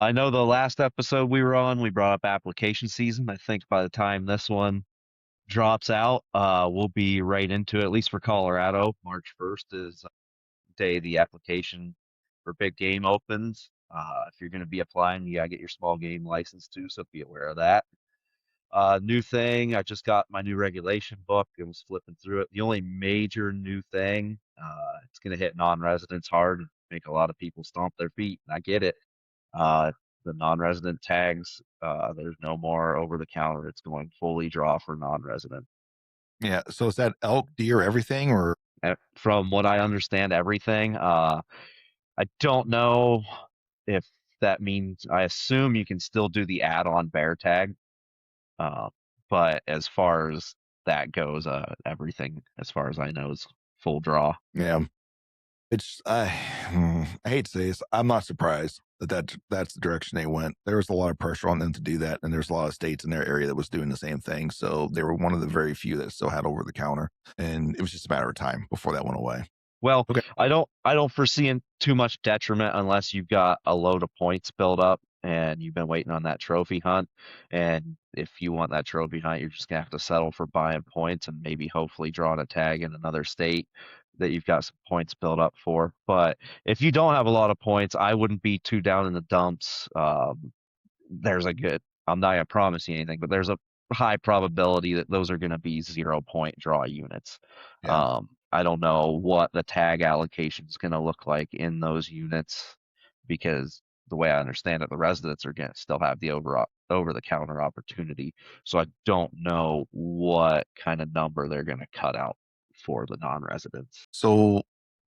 I know the last episode we were on, we brought up application season. I think by the time this one drops out, we'll be right into it, at least for Colorado. March 1st is the day the application for big game opens. If you're going to be applying, you gotta get your small game license too, so be aware of that. New thing, I just got my new regulation book and was flipping through it. The only major new thing, it's going to hit non-residents hard and make a lot of people stomp their feet. And I get it. Uh, the non-resident tags, there's no more over the counter. It's going fully draw for non-resident. Yeah. So is that elk, deer, everything, or From what I understand, everything. I don't know if that means. I assume you can still do the add-on bear tag. Uh, but as far as that goes, everything, as far as I know, is full draw. yeah? It's I hate to say this. I'm not surprised that's the direction they went. There was a lot of pressure on them to do that, and there's a lot of states in their area that was doing the same thing. So they were one of the very few that still had over the counter, and it was just a matter of time before that went away. Well, Okay. I don't foresee too much detriment unless you've got a load of points built up and you've been waiting on that trophy hunt. And if you want that trophy hunt, you're just gonna have to settle for buying points and maybe hopefully drawing a tag in another state that you've got some points built up for. But if you don't have a lot of points, I wouldn't be too down in the dumps. There's a good, I'm not gonna promise you anything, but there's a high probability that those are gonna be 0 point draw units. Yeah. I don't know what the tag allocation is gonna look like in those units because the way I understand it, the residents are gonna still have the over the counter opportunity. So I don't know what kind of number they're gonna cut out for the non-residents. So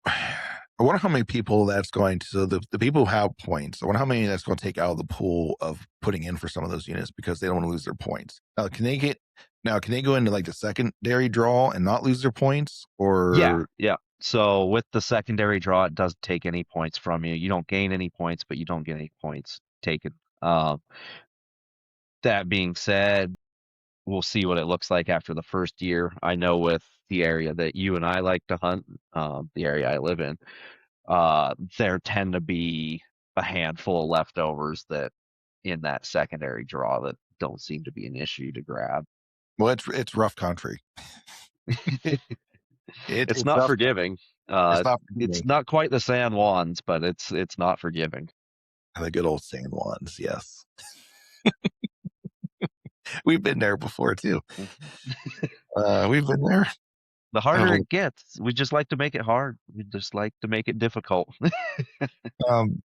I wonder how many people that's going to, so the people who have points, I wonder how many that's going to take out of the pool of putting in for some of those units because they don't want to lose their points. Can they go into like the secondary draw and not lose their points? Yeah, Or yeah. So with the secondary draw, it doesn't take any points from you. You don't gain any points, but you don't get any points taken. That being said, we'll see what it looks like after the first year. I know with the area that you and I like to hunt, the area I live in, there tend to be a handful of leftovers that in that secondary draw that don't seem to be an issue to grab. well, it's rough country. It's It's not rough. forgiving. It's not It's forgiving. not quite the San Juans, but it's not forgiving. The good old San Juans, yes. We've been there before too. We've been there. The harder Oh, it gets, we just like to make it hard. We just like to make it difficult.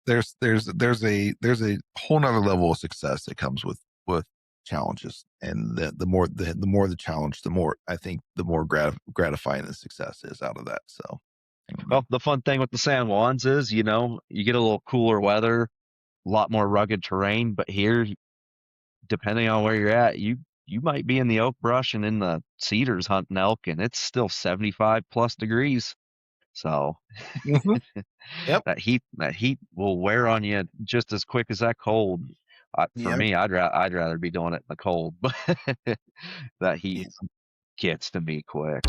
there's a whole nother level of success that comes with challenges, and the more the challenge, the more I think the more gratifying the success is out of that. So, Well, the fun thing with the San Juans is, you get a little cooler weather, a lot more rugged terrain, but here, depending on where you're at, you might be in the oak brush and in the cedars hunting elk, and it's still 75 plus degrees. So mhm. Yep, that heat will wear on you just as quick as that cold. For yep, me, I'd rather be doing it in the cold, but that heat yeah. gets to me quick.